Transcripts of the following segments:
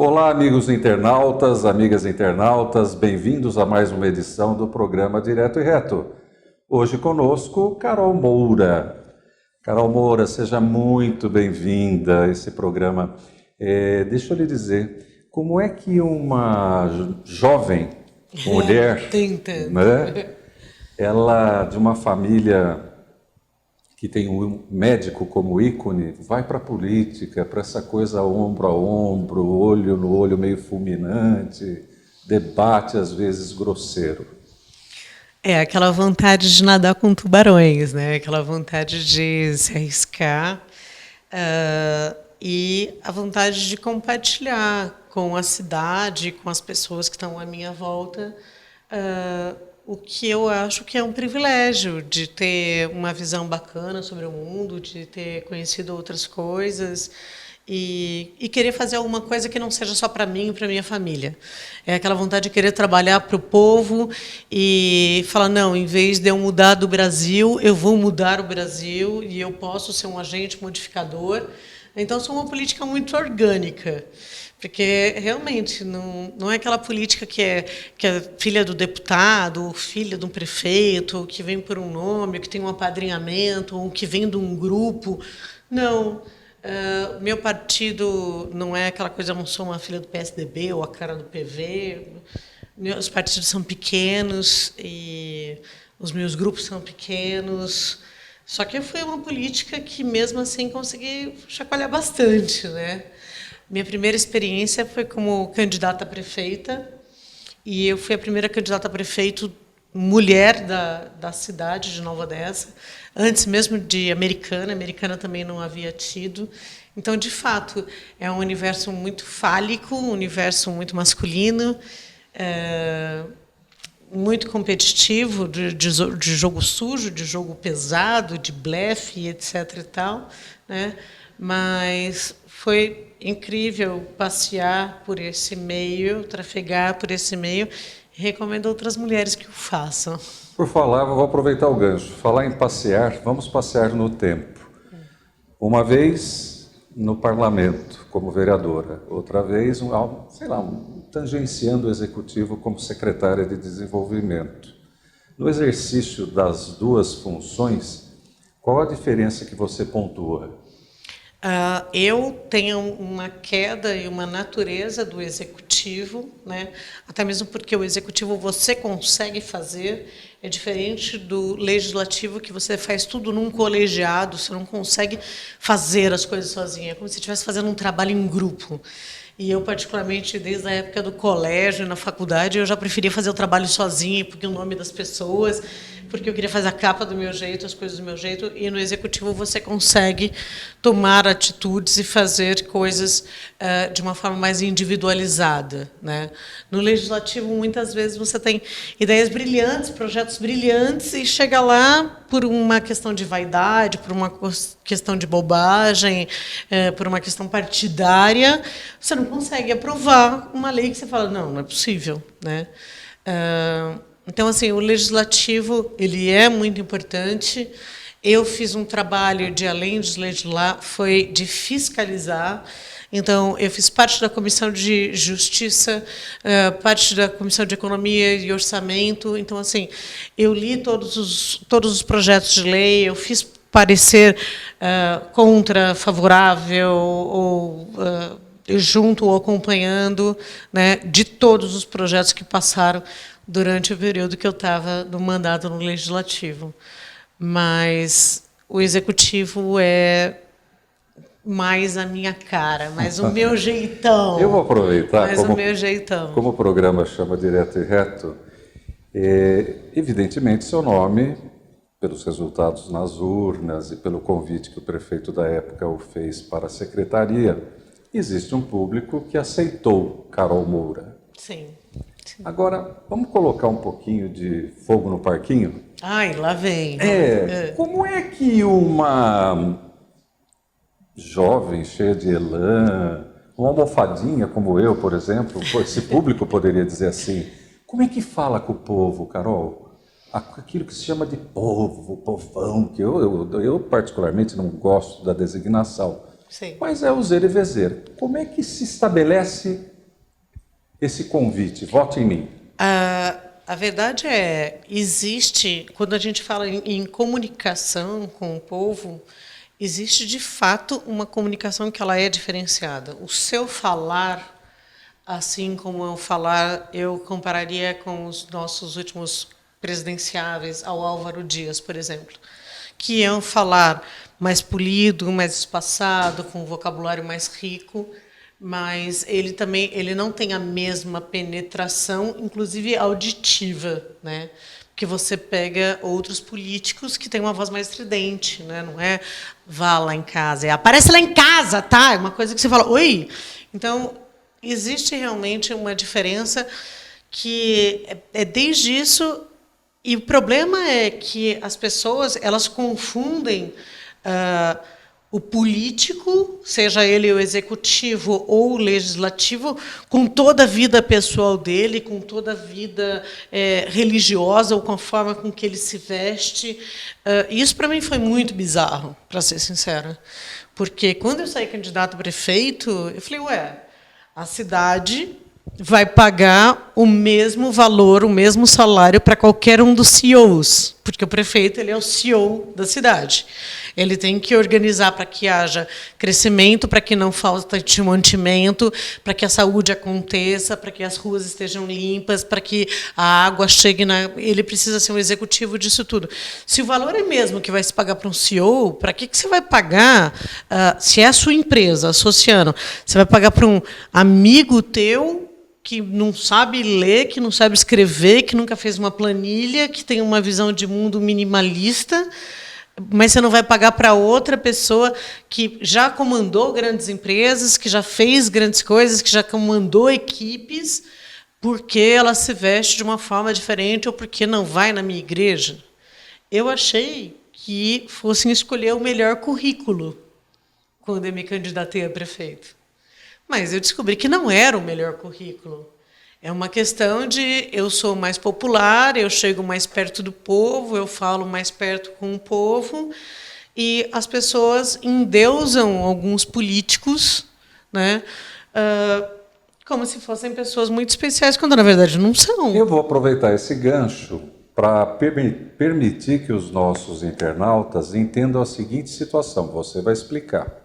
Olá, amigos internautas, amigas internautas, bem-vindos a mais uma edição do programa Direto e Reto. Hoje conosco, Carol Moura. Carol Moura, seja muito bem-vinda a esse programa. Deixa eu lhe dizer, como é que uma jovem mulher, né, ela de uma família que tem um médico como ícone, vai para a política, para essa coisa ombro a ombro, olho no olho meio fulminante, debate às vezes grosseiro? É aquela vontade de nadar com tubarões, né? Aquela vontade de se arriscar e a vontade de compartilhar com a cidade, com as pessoas que estão à minha volta, o que eu acho que é um privilégio de ter uma visão bacana sobre o mundo, de ter conhecido outras coisas e querer fazer alguma coisa que não seja só para mim e para minha família. É aquela vontade de querer trabalhar para o povo e falar, não, em vez de eu mudar do Brasil, eu vou mudar o Brasil e eu posso ser um agente modificador. Então, sou uma política muito orgânica. Porque, realmente, não é aquela política que é filha do deputado, ou filha de um prefeito, ou que vem por um nome, ou que tem um apadrinhamento, ou que vem de um grupo. Não. Meu partido não é aquela coisa, eu não sou uma filha do PSDB ou a cara do PV. Os partidos são pequenos e os meus grupos são pequenos. Só que foi uma política que, mesmo assim, consegui chacoalhar bastante, né? Minha primeira experiência foi como candidata a prefeita, e eu fui a primeira candidata a prefeito mulher da cidade de Nova Odessa, antes mesmo de Americana. Americana também não havia tido. Então, de fato, é um universo muito fálico, um universo muito masculino, muito competitivo, de jogo sujo, de jogo pesado, de blefe, etc. e tal, né? Mas foi incrível passear por esse meio, trafegar por esse meio. Recomendo a outras mulheres que o façam. Por falar, vou aproveitar o gancho. Falar em passear, vamos passear no tempo. Uma vez no parlamento, como vereadora. Outra vez, tangenciando o executivo como secretária de desenvolvimento. No exercício das duas funções, qual a diferença que você pontua? Eu tenho uma queda e uma natureza do executivo, né? Até mesmo porque o executivo você consegue fazer, é diferente do legislativo, que você faz tudo num colegiado, você não consegue fazer as coisas sozinha, é como se estivesse fazendo um trabalho em grupo. E eu, particularmente, desde a época do colégio, na faculdade, eu já preferia fazer o trabalho sozinha, porque o nome das pessoas, porque eu queria fazer a capa do meu jeito, as coisas do meu jeito, e no executivo você consegue tomar atitudes e fazer coisas de uma forma mais individualizada, né? No legislativo, muitas vezes, você tem ideias brilhantes, projetos brilhantes, e chega lá por uma questão de vaidade, por uma questão de bobagem, por uma questão partidária, você não consegue aprovar uma lei que você fala, não é possível, né? Então, assim, o legislativo ele é muito importante. Eu fiz um trabalho de, além de legislar, foi de fiscalizar. Então, eu fiz parte da Comissão de Justiça, parte da Comissão de Economia e Orçamento. Então, assim, eu li todos os projetos de lei, eu fiz parecer contra, favorável ou junto ou acompanhando, né, de todos os projetos que passaram durante o período que eu estava no mandato no Legislativo. Mas o Executivo é mais a minha cara, mais o meu jeitão. Eu vou aproveitar, mais o meu jeitão. Como o programa chama Direto e Reto, evidentemente seu nome, pelos resultados nas urnas e pelo convite que o prefeito da época o fez para a secretaria, existe um público que aceitou Carol Moura. Sim. Agora, vamos colocar um pouquinho de fogo no parquinho? Ai, lá vem. Como é que uma jovem, cheia de elan, uma almofadinha como eu, por exemplo, esse público poderia dizer assim, como é que fala com o povo, Carol? Aquilo que se chama de povo, povão, que eu particularmente não gosto da designação. Sim. Mas é o zer e vezer. Como é que se estabelece esse convite, vote em mim? A verdade é, existe, quando a gente fala em comunicação com o povo, existe de fato uma comunicação que ela é diferenciada. O seu falar, assim como eu falar, eu compararia com os nossos últimos presidenciáveis, ao Álvaro Dias, por exemplo, que é um falar mais polido, mais espaçado, com um vocabulário mais rico, mas ele não tem a mesma penetração, inclusive auditiva, né? Porque você pega outros políticos que têm uma voz mais estridente, né? Não é vá lá em casa, é aparece lá em casa, tá? É uma coisa que você fala, oi. Então existe realmente uma diferença que é desde isso. E o problema é que as pessoas elas confundem o político, seja ele o executivo ou o legislativo, com toda a vida pessoal dele, com toda a vida religiosa ou com a forma com que ele se veste. Isso, para mim, foi muito bizarro, para ser sincera. Porque, quando eu saí candidato a prefeito, eu falei, a cidade vai pagar o mesmo valor, o mesmo salário para qualquer um dos CEOs, porque o prefeito ele é o CEO da cidade. Ele tem que organizar para que haja crescimento, para que não falte mantimento, para que a saúde aconteça, para que as ruas estejam limpas, para que a água chegue na... Ele precisa ser um executivo disso tudo. Se o valor é mesmo que vai se pagar para um CEO, para que você vai pagar, se é a sua empresa, associando, você vai pagar para um amigo teu que não sabe ler, que não sabe escrever, que nunca fez uma planilha, que tem uma visão de mundo minimalista, mas você não vai pagar para outra pessoa que já comandou grandes empresas, que já fez grandes coisas, que já comandou equipes, porque ela se veste de uma forma diferente ou porque não vai na minha igreja. Eu achei que fossem escolher o melhor currículo quando eu me candidatei a prefeito. Mas eu descobri que não era o melhor currículo. É uma questão de eu sou mais popular, eu chego mais perto do povo, eu falo mais perto com o povo, e as pessoas endeusam alguns políticos, né, como se fossem pessoas muito especiais, quando na verdade não são. Eu vou aproveitar esse gancho para permitir que os nossos internautas entendam a seguinte situação. Você vai explicar.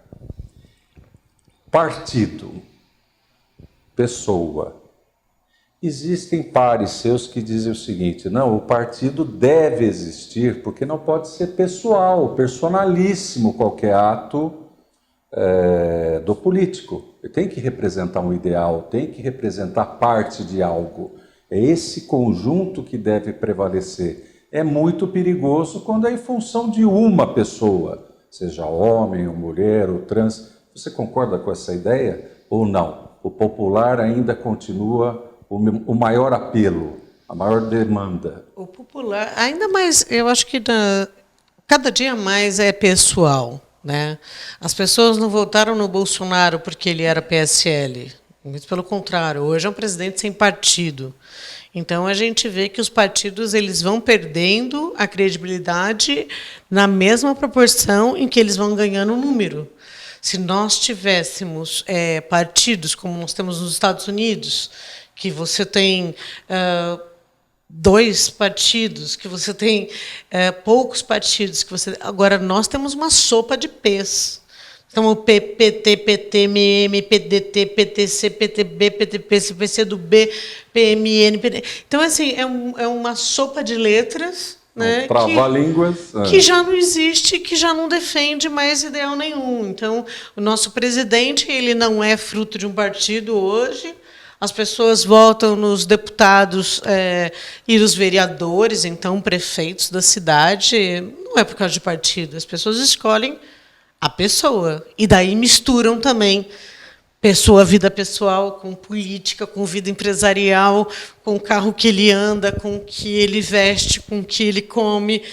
Partido, pessoa. Existem pares seus que dizem o seguinte: não, o partido deve existir porque não pode ser pessoal, personalíssimo qualquer ato do político. Ele tem que representar um ideal, tem que representar parte de algo. É esse conjunto que deve prevalecer. É muito perigoso quando é em função de uma pessoa, seja homem ou mulher ou trans. Você concorda com essa ideia ou não? O popular ainda continua o maior apelo, a maior demanda. O popular, ainda mais, eu acho que cada dia mais é pessoal, né? As pessoas não votaram no Bolsonaro porque ele era PSL. Muito pelo contrário, hoje é um presidente sem partido. Então a gente vê que os partidos eles vão perdendo a credibilidade na mesma proporção em que eles vão ganhando número. Se nós tivéssemos partidos como nós temos nos Estados Unidos, que você tem 2 partidos, que você tem poucos partidos, que você agora nós temos uma sopa de P's. Então, o PT, PT, MM, PDT, PTC, PTB, PTP, CPC do B, PMN, PD. Então, assim, é uma sopa de letras, né, trava-línguas, que já não existe, que já não defende mais ideal nenhum. Então, o nosso presidente ele não é fruto de um partido hoje. As pessoas votam nos deputados e nos vereadores, então prefeitos da cidade. Não é por causa de partido. As pessoas escolhem a pessoa. E daí misturam também vida pessoal com política, com vida empresarial, com o carro que ele anda, com o que ele veste, com o que ele come,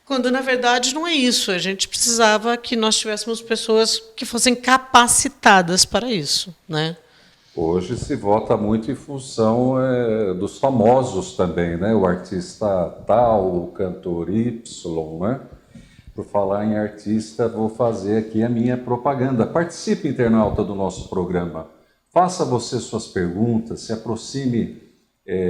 quando, na verdade, não é isso. A gente precisava que nós tivéssemos pessoas que fossem capacitadas para isso, né? Hoje se vota muito em função dos famosos também, né? O artista tal, o cantor Y, né? Por falar em artista, vou fazer aqui a minha propaganda. Participe, internauta, do nosso programa. Faça você suas perguntas, se aproxime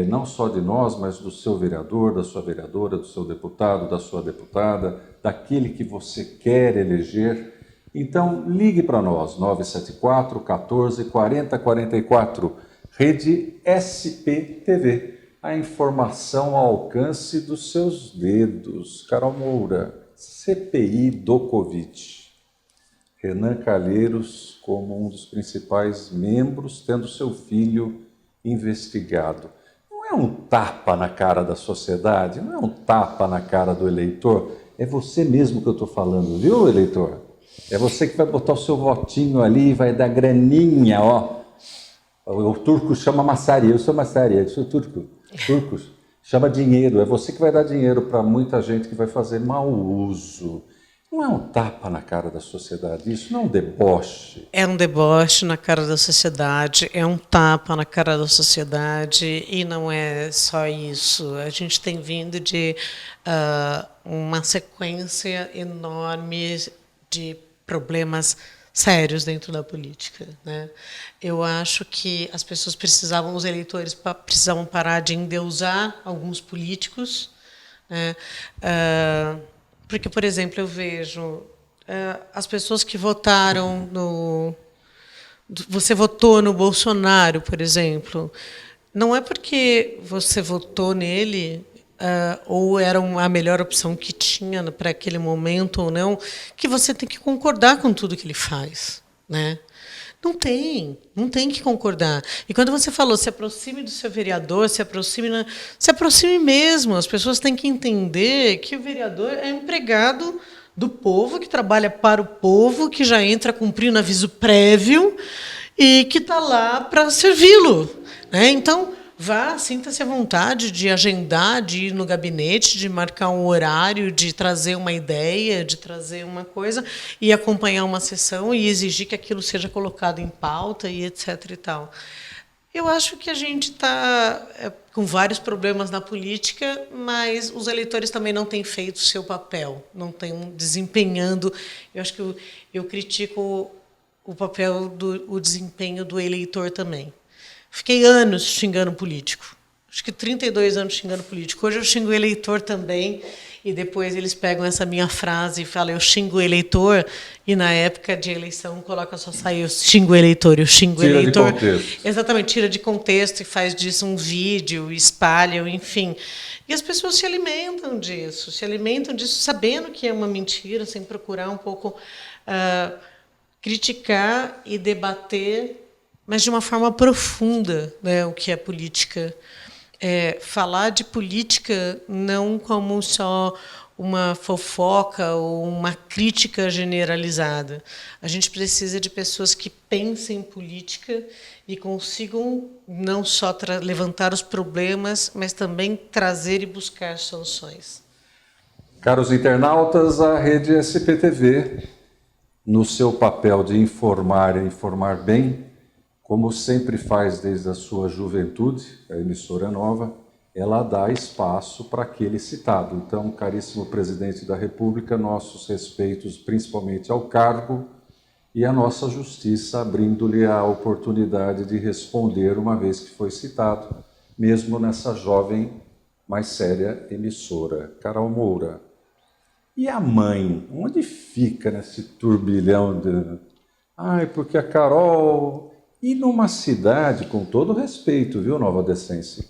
não só de nós, mas do seu vereador, da sua vereadora, do seu deputado, da sua deputada, daquele que você quer eleger. Então, ligue para nós, 974 14 40 44, Rede SPTV. A informação ao alcance dos seus dedos. Carol Moura, CPI do Covid. Renan Calheiros como um dos principais membros, tendo seu filho investigado. Não é um tapa na cara da sociedade? Não é um tapa na cara do eleitor? É você mesmo que eu estou falando, viu, eleitor? É você que vai botar o seu votinho ali e vai dar graninha, ó. O turco chama maçaria, eu sou maçaria, eu sou turco. Turcos chama dinheiro, é você que vai dar dinheiro para muita gente que vai fazer mau uso. Não é um tapa na cara da sociedade, isso não é um deboche. É um deboche na cara da sociedade, é um tapa na cara da sociedade, e não é só isso. A gente tem vindo de uma sequência enorme de problemas sérios dentro da política, né? Eu acho que as pessoas os eleitores precisavam parar de endeusar alguns políticos, né? Porque, por exemplo, eu vejo as pessoas que votaram no... Você votou no Bolsonaro, por exemplo. Não é porque você votou nele, ou era a melhor opção que tinha para aquele momento ou não, que você tem que concordar com tudo que ele faz, né? Não tem que concordar. E quando você falou, se aproxime do seu vereador, se aproxime mesmo. As pessoas têm que entender que o vereador é empregado do povo, que trabalha para o povo, que já entra cumprindo aviso prévio e que está lá para servi-lo, né? Então, vá, sinta-se à vontade de agendar, de ir no gabinete, de marcar um horário, de trazer uma ideia, de trazer uma coisa e acompanhar uma sessão e exigir que aquilo seja colocado em pauta e etc. e tal. Eu acho que a gente está com vários problemas na política, mas os eleitores também não têm feito o seu papel, não têm desempenhando. Eu acho que eu critico o papel o desempenho do eleitor também. Fiquei anos xingando político. Acho que 32 anos xingando político. Hoje eu xingo o eleitor também, e depois eles pegam essa minha frase e falam, eu xingo o eleitor, e na época de eleição coloca só sair, eu xingo o eleitor, eu xingo o eleitor. Tira de contexto. Exatamente, tira de contexto e faz disso um vídeo, espalha, enfim. E as pessoas se alimentam disso sabendo que é uma mentira, sem procurar um pouco criticar e debater, mas de uma forma profunda, né, o que é política. Falar de política não como só uma fofoca ou uma crítica generalizada. A gente precisa de pessoas que pensem em política e consigam não só levantar os problemas, mas também trazer e buscar soluções. Caros internautas, a Rede SPTV, no seu papel de informar e informar bem, como sempre faz desde a sua juventude, a emissora nova, ela dá espaço para aquele citado. Então, caríssimo presidente da República, nossos respeitos principalmente ao cargo e à nossa justiça, abrindo-lhe a oportunidade de responder uma vez que foi citado, mesmo nessa jovem, mais séria emissora. Carol Moura. E a mãe? Onde fica nesse turbilhão de... Ai, porque a Carol... E numa cidade, com todo respeito, viu, Nova Decência,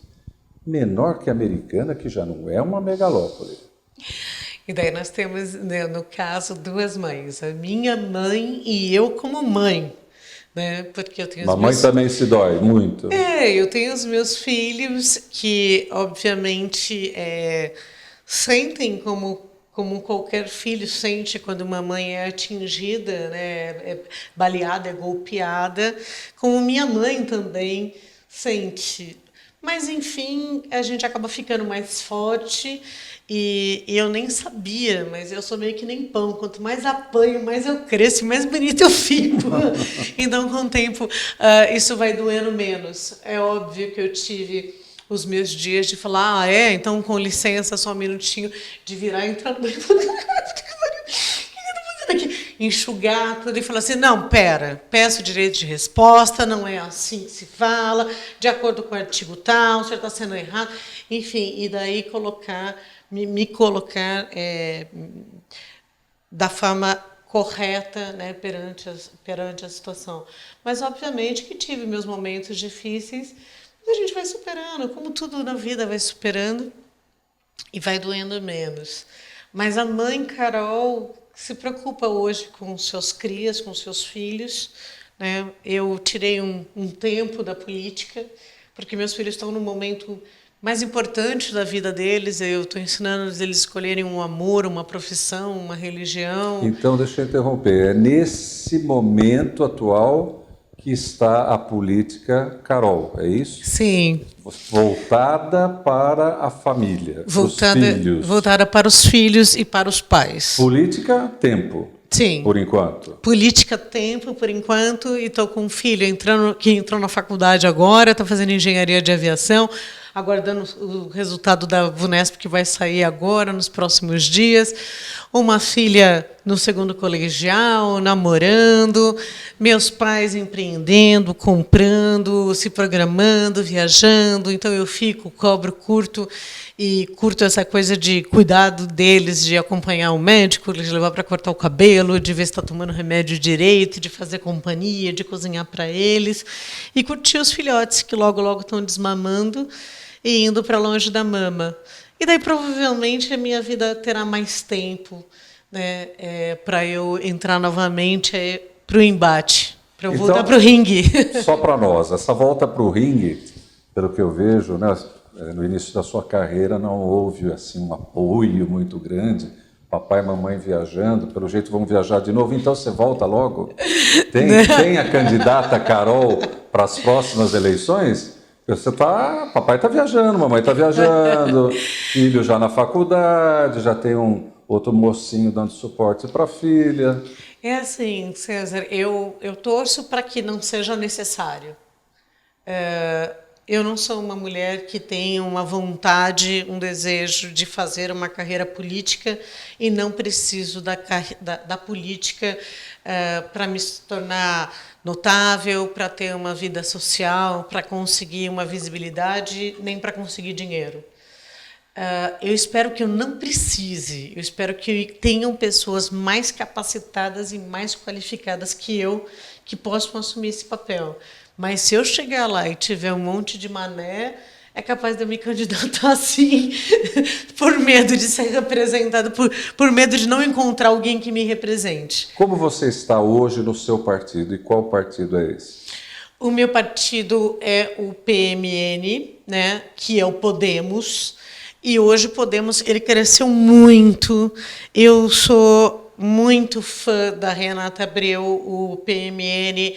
menor que a Americana, que já não é uma megalópole. E daí nós temos, né, no caso, duas mães, a minha mãe e eu como mãe, né? Porque eu tenho Mamãe também se dói muito. Eu tenho os meus filhos que, obviamente, sentem como qualquer filho sente quando uma mãe é atingida, né, é baleada, é golpeada, como minha mãe também sente. Mas, enfim, a gente acaba ficando mais forte e eu nem sabia, mas eu sou meio que nem pão. Quanto mais apanho, mais eu cresço, mais bonito eu fico. Então, com o tempo, isso vai doendo menos. É óbvio que eu tive os meus dias de falar, então com licença, só um minutinho, de virar e entrar no banho. O que eu tô fazendo aqui? enxugar tudo e falar assim, não, pera, peço direito de resposta, não é assim que se fala, de acordo com o artigo tal, o senhor está sendo errado. Enfim, e daí me colocar da forma correta, né, perante a situação. Mas, obviamente, que tive meus momentos difíceis, mas a gente vai superando, como tudo na vida vai superando e vai doendo menos. Mas a mãe Carol se preocupa hoje com seus crias, com seus filhos, né? Eu tirei um tempo da política, porque meus filhos estão no momento mais importante da vida deles. Eu estou ensinando eles a escolherem um amor, uma profissão, uma religião. Então, deixa eu interromper. É nesse momento atual que está a política Carol, é isso? Sim. Voltada para a família, para os filhos. Voltada para os filhos e para os pais. Política, tempo. Sim. Por enquanto. Política, tempo, por enquanto. E estou com um filho que entrou na faculdade agora, está fazendo engenharia de aviação, aguardando o resultado da VUNESP, que vai sair agora, nos próximos dias. Uma filha no segundo colegial, namorando. Meus pais empreendendo, comprando, se programando, viajando. Então eu cobro, curto essa coisa de cuidado deles, de acompanhar o médico, de levar para cortar o cabelo, de ver se está tomando remédio direito, de fazer companhia, de cozinhar para eles. E curtir os filhotes que logo, logo estão desmamando e indo para longe da mama. E daí, provavelmente, a minha vida terá mais tempo, né, para eu entrar novamente para o embate, para eu voltar para o ringue. Só para nós, essa volta para o ringue, pelo que eu vejo, né, no início da sua carreira não houve assim, um apoio muito grande. Papai e mamãe viajando, pelo jeito vão viajar de novo, então você volta logo? Tem a candidata Carol para as próximas eleições? Papai está viajando, mamãe está viajando, filho já na faculdade, já tem um outro mocinho dando suporte para a filha. É assim, César, eu torço para que não seja necessário. Eu não sou uma mulher que tem uma vontade, um desejo de fazer uma carreira política e não preciso da política para me tornar notável, para ter uma vida social, para conseguir uma visibilidade, nem para conseguir dinheiro. Eu espero que eu não precise, eu espero que tenham pessoas mais capacitadas e mais qualificadas que eu que possam assumir esse papel. Mas se eu chegar lá e tiver um monte de mané, é capaz de eu me candidatar assim, por medo de ser representada, por medo de não encontrar alguém que me represente. Como você está hoje no seu partido e qual partido é esse? O meu partido é o PMN, né, que é o Podemos, e hoje o Podemos ele cresceu muito. Eu sou muito fã da Renata Abreu, o PMN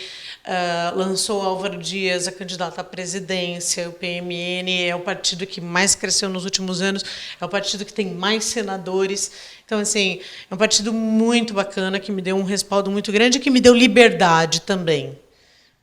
lançou Álvaro Dias, a candidata à presidência. O PMN é o partido que mais cresceu nos últimos anos, é o partido que tem mais senadores. Então, assim, é um partido muito bacana, que me deu um respaldo muito grande e que me deu liberdade também.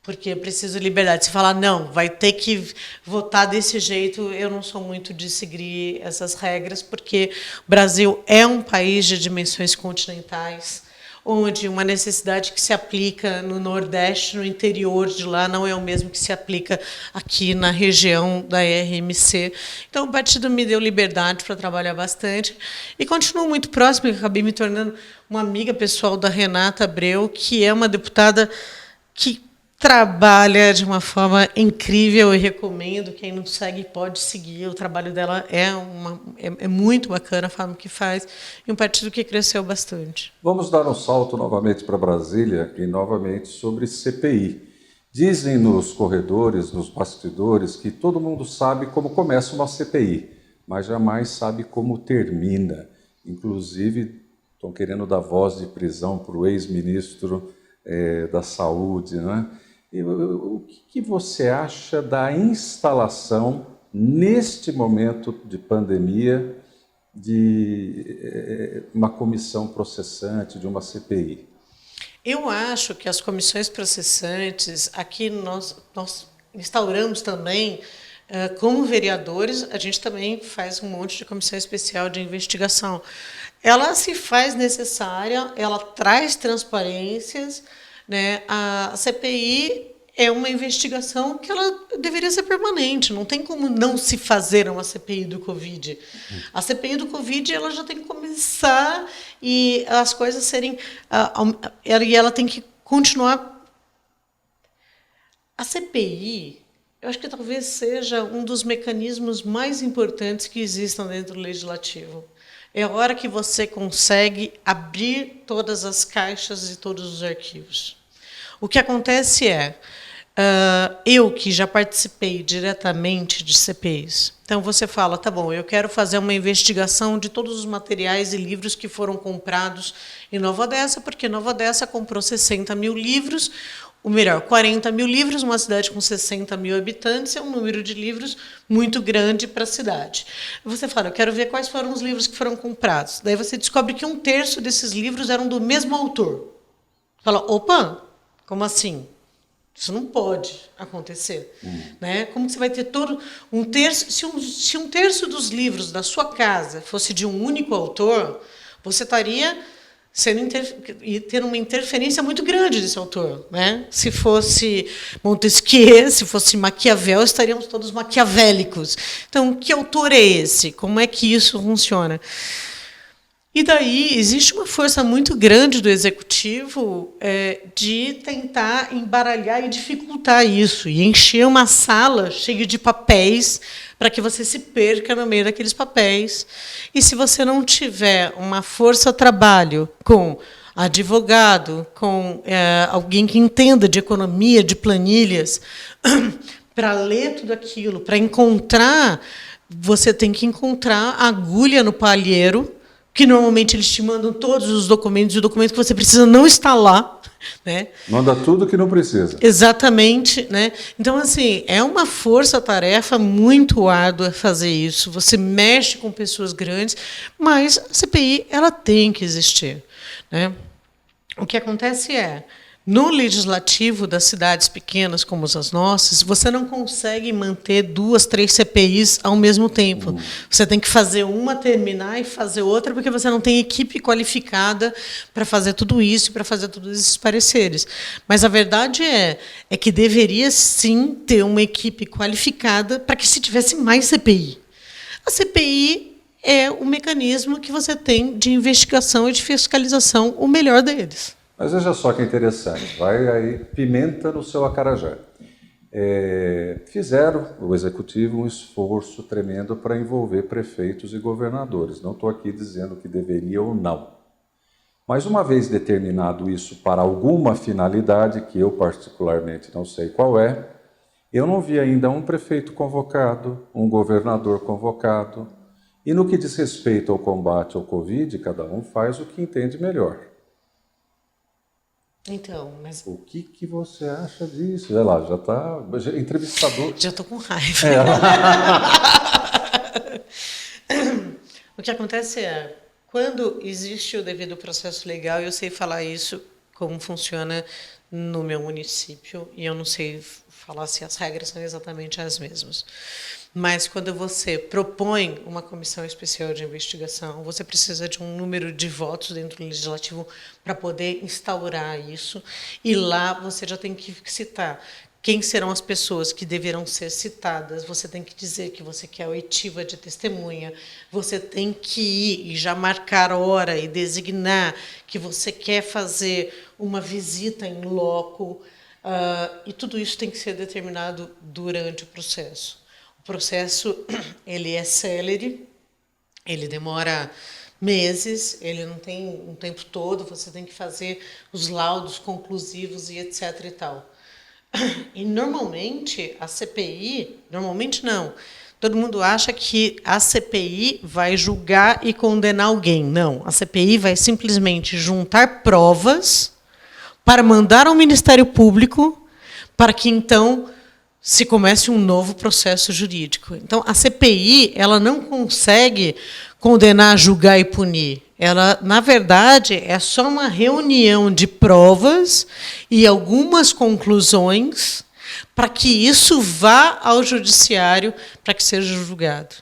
Porque eu preciso de liberdade. Se falar, não, vai ter que votar desse jeito, eu não sou muito de seguir essas regras, porque o Brasil é um país de dimensões continentais, onde uma necessidade que se aplica no Nordeste, no interior de lá, não é o mesmo que se aplica aqui na região da RMC. Então, o partido me deu liberdade para trabalhar bastante e continuo muito próximo, eu acabei me tornando uma amiga pessoal da Renata Abreu, que é uma deputada que trabalha de uma forma incrível. Eu recomendo, quem não segue pode seguir. O trabalho dela é muito bacana, a forma que faz, e um partido que cresceu bastante. Vamos dar um salto novamente para Brasília e novamente sobre CPI. Dizem nos corredores, nos bastidores, que todo mundo sabe como começa uma CPI, mas jamais sabe como termina. Inclusive, estão querendo dar voz de prisão para o ex-ministro da Saúde, né? O que você acha da instalação, neste momento de pandemia, de uma comissão processante, de uma CPI? Eu acho que as comissões processantes, aqui nós instauramos também Como vereadores, a gente também faz um monte de comissão especial de investigação. Ela se faz necessária, ela traz transparências, né? A CPI é uma investigação que ela deveria ser permanente, não tem como não se fazer uma CPI do Covid. A CPI do Covid ela já tem que começar e as coisas serem... E ela tem que continuar... A CPI... Eu acho que talvez seja um dos mecanismos mais importantes que existam dentro do Legislativo. É a hora que você consegue abrir todas as caixas e todos os arquivos. O que acontece é, eu que já participei diretamente de CPIs, então você fala, tá bom, eu quero fazer uma investigação de todos os materiais e livros que foram comprados em Nova Odessa, porque Nova Odessa comprou 60 mil livros, ou melhor, 40 mil livros, uma cidade com 60 mil habitantes, é um número de livros muito grande para a cidade. Você fala, eu quero ver quais foram os livros que foram comprados. Daí você descobre que 1/3 desses livros eram do mesmo autor. Fala, opa, como assim? Isso não pode acontecer. Né? Como que você vai ter todo 1/3? Se 1/3 dos livros da sua casa fosse de um único autor, você estaria... tendo uma interferência muito grande desse autor. Né? Se fosse Montesquieu, se fosse Maquiavel, estaríamos todos maquiavélicos. Então, que autor é esse? Como é que isso funciona? E daí existe uma força muito grande do Executivo de tentar embaralhar e dificultar isso, e encher uma sala cheia de papéis para que você se perca no meio daqueles papéis. E se você não tiver uma força-trabalho com advogado, com alguém que entenda de economia, de planilhas, para ler tudo aquilo, para encontrar, você tem que encontrar a agulha no palheiro, que normalmente eles te mandam todos os documentos, e o documento que você precisa não está lá. Né? Manda tudo que não precisa. Exatamente. Né? Então, assim, é uma força-tarefa muito árdua fazer isso. Você mexe com pessoas grandes, mas a CPI ela tem que existir. Né? O que acontece é, no legislativo das cidades pequenas como as nossas, você não consegue manter 2, 3 CPIs ao mesmo tempo. Você tem que fazer uma, terminar e fazer outra, porque você não tem equipe qualificada para fazer tudo isso, para fazer todos esses pareceres. Mas a verdade é que deveria, sim, ter uma equipe qualificada para que se tivesse mais CPI. A CPI é o mecanismo que você tem de investigação e de fiscalização, o melhor deles. Mas veja só que interessante, vai aí pimenta no seu acarajé. Fizeram, o Executivo, um esforço tremendo para envolver prefeitos e governadores. Não estou aqui dizendo que deveria ou não. Mas uma vez determinado isso para alguma finalidade, que eu particularmente não sei qual é, eu não vi ainda um prefeito convocado, um governador convocado. E no que diz respeito ao combate ao Covid, cada um faz o que entende melhor. Então, mas... O que você acha disso? Olha lá, já está entrevistador. Já estou com raiva. O que acontece é, quando existe o devido processo legal, eu sei falar isso, como funciona no meu município, e eu não sei falar se as regras são exatamente as mesmas. Mas quando você propõe uma comissão especial de investigação, você precisa de um número de votos dentro do legislativo para poder instaurar isso. E lá você já tem que citar quem serão as pessoas que deverão ser citadas. Você tem que dizer que você quer oitiva de testemunha. Você tem que ir e já marcar hora e designar que você quer fazer uma visita em loco. E tudo isso tem que ser determinado durante o processo. O processo ele é célere, ele demora meses, ele não tem um tempo todo, você tem que fazer os laudos conclusivos e etc. e tal. E normalmente a CPI, normalmente não, todo mundo acha que a CPI vai julgar e condenar alguém. Não, a CPI vai simplesmente juntar provas para mandar ao Ministério Público para que então se comece um novo processo jurídico. Então, a CPI ela não consegue condenar, julgar e punir. Ela, na verdade, é só uma reunião de provas e algumas conclusões para que isso vá ao judiciário para que seja julgado.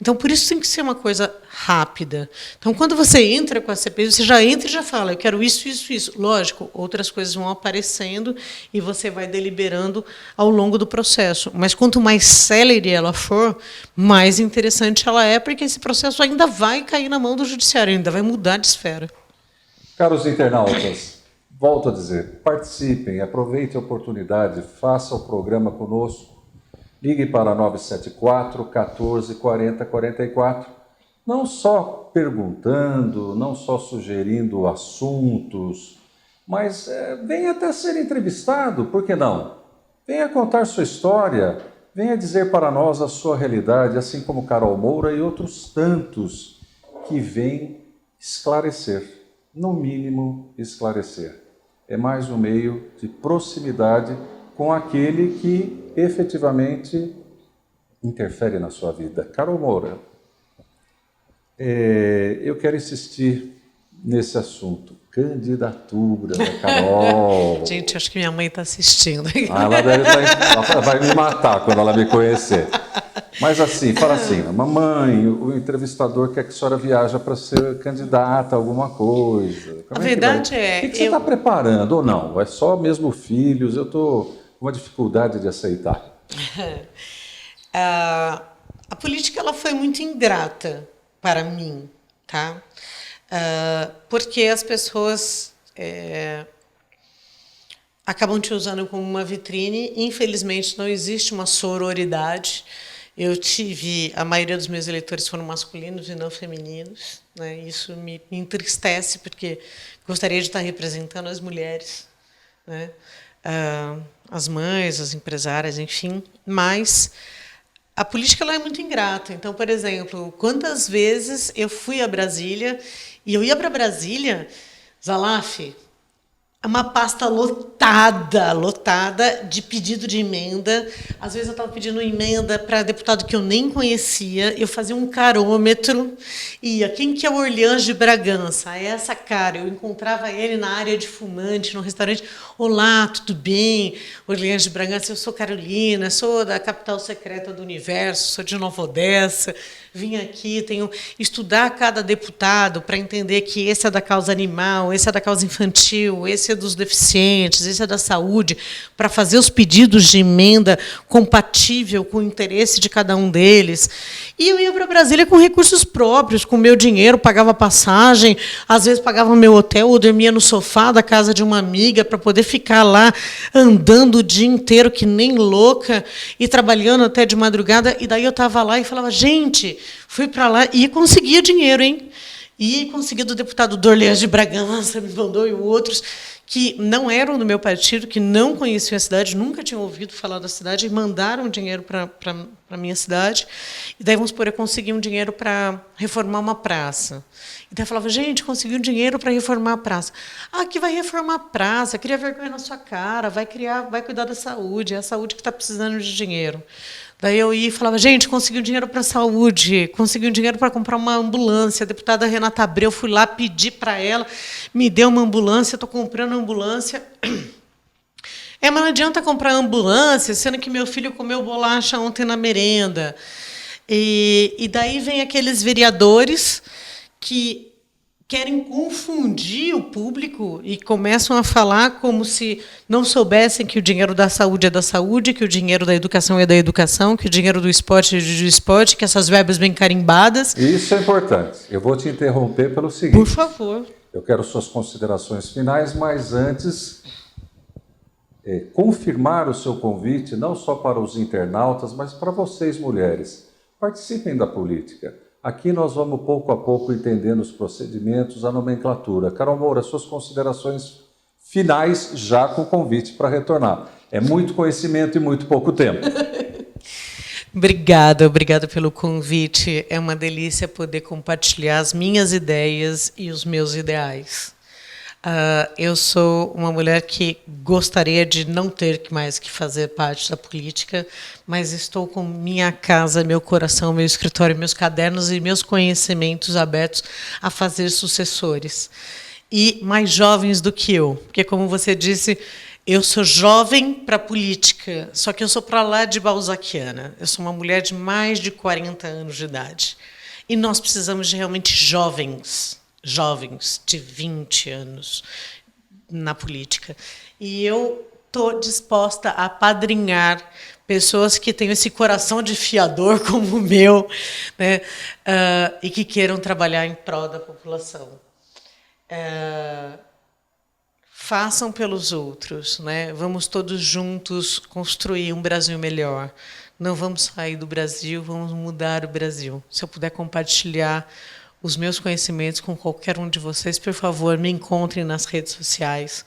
Então, por isso tem que ser uma coisa rápida. Então, quando você entra com a CPI, você já entra e já fala, eu quero isso, isso, isso. Lógico, outras coisas vão aparecendo e você vai deliberando ao longo do processo. Mas quanto mais célere ela for, mais interessante ela é, porque esse processo ainda vai cair na mão do judiciário, ainda vai mudar de esfera. Caros internautas, volto a dizer, participem, aproveitem a oportunidade, faça o programa conosco. Ligue para 974 14 40 44, não só perguntando, não só sugerindo assuntos, mas venha até ser entrevistado, por que não? Venha contar sua história, venha dizer para nós a sua realidade, assim como Carol Moura e outros tantos que vêm esclarecer, no mínimo esclarecer. É mais um meio de proximidade com aquele que efetivamente interfere na sua vida. Carol Moura, eu quero insistir nesse assunto. Candidatura da Carol. Gente, acho que minha mãe está assistindo. Ela deve ela vai me matar quando ela me conhecer. Mas assim, fala assim, mamãe, o entrevistador quer que a senhora viaja para ser candidata a alguma coisa. A verdade é... O que você está preparando ou não? É só mesmo filhos? Eu estou com uma dificuldade de aceitar. A política ela foi muito ingrata para mim, tá? Porque as pessoas acabam te usando como uma vitrine. Infelizmente, não existe uma sororidade. A maioria dos meus eleitores foram masculinos e não femininos, né? Isso me entristece, porque gostaria de estar representando as mulheres, né? As mães, as empresárias, enfim. Mas a política ela é muito ingrata. Então, por exemplo, quantas vezes eu fui a Brasília e eu ia para Brasília, Zalaf, uma pasta lotada de pedido de emenda. Às vezes eu estava pedindo emenda para deputado que eu nem conhecia. Eu fazia um carômetro e ia, quem que é o Orleans de Bragança? É essa cara. Eu encontrava ele na área de fumante, no restaurante. Olá, tudo bem? Orleans de Bragança, eu sou Carolina, sou da capital secreta do universo, sou de Nova Odessa. Vim aqui, tenho estudar cada deputado para entender que esse é da causa animal, esse é da causa infantil, esse é dos deficientes, esse é da saúde, para fazer os pedidos de emenda compatível com o interesse de cada um deles. E eu ia para Brasília com recursos próprios, com meu dinheiro, pagava passagem, às vezes pagava meu hotel, ou dormia no sofá da casa de uma amiga para poder ficar lá andando o dia inteiro que nem louca e trabalhando até de madrugada. E daí eu estava lá e falava, gente, fui para lá e conseguia dinheiro, hein? E consegui do deputado Dorleans de Bragança, me mandou, e outros que não eram do meu partido, que não conheciam a cidade, nunca tinham ouvido falar da cidade, e mandaram dinheiro para a minha cidade. E daí, vamos supor, eu consegui um dinheiro para reformar uma praça. Então eu falava, gente, consegui um dinheiro para reformar a praça. Ah, que vai reformar a praça, cria vergonha na sua cara, vai cuidar da saúde, é a saúde que está precisando de dinheiro. Daí eu ia e falava, gente, consegui um dinheiro para a saúde, consegui um dinheiro para comprar uma ambulância. A deputada Renata Abreu, fui lá pedir para ela, me deu uma ambulância, estou comprando ambulância. Mas não adianta comprar ambulância, sendo que meu filho comeu bolacha ontem na merenda. E daí vem aqueles vereadores que querem confundir o público e começam a falar como se não soubessem que o dinheiro da saúde é da saúde, que o dinheiro da educação é da educação, que o dinheiro do esporte é do esporte, que essas verbas bem carimbadas. Isso é importante. Eu vou te interromper pelo seguinte. Por favor. Eu quero suas considerações finais, mas antes, confirmar o seu convite, não só para os internautas, mas para vocês, mulheres. Participem da política. Aqui nós vamos, pouco a pouco, entendendo os procedimentos, a nomenclatura. Carol Moura, suas considerações finais, já com o convite para retornar. É muito conhecimento e muito pouco tempo. Obrigada pelo convite. É uma delícia poder compartilhar as minhas ideias e os meus ideais. Eu sou uma mulher que gostaria de não ter mais que fazer parte da política, mas estou com minha casa, meu coração, meu escritório, meus cadernos e meus conhecimentos abertos a fazer sucessores. E mais jovens do que eu, porque, como você disse, Eu sou jovem para a política, só que eu sou para lá de balzaquiana. Eu sou uma mulher de mais de 40 anos de idade. E nós precisamos de realmente jovens de 20 anos na política. E eu estou disposta a apadrinhar pessoas que tenham esse coração de fiador como o meu, né, e que queiram trabalhar em prol da população. Façam pelos outros, né? Vamos todos juntos construir um Brasil melhor. Não vamos sair do Brasil, vamos mudar o Brasil. Se eu puder compartilhar os meus conhecimentos com qualquer um de vocês, por favor, me encontrem nas redes sociais.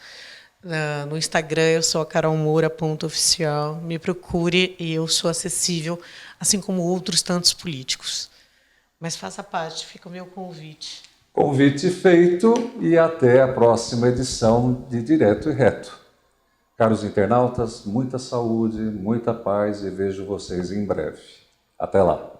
No Instagram, eu sou a carolmoura.oficial. Me procure e eu sou acessível, assim como outros tantos políticos. Mas faça parte, fica o meu convite. Convite feito e até a próxima edição de Direto e Reto. Caros internautas, muita saúde, muita paz e vejo vocês em breve. Até lá.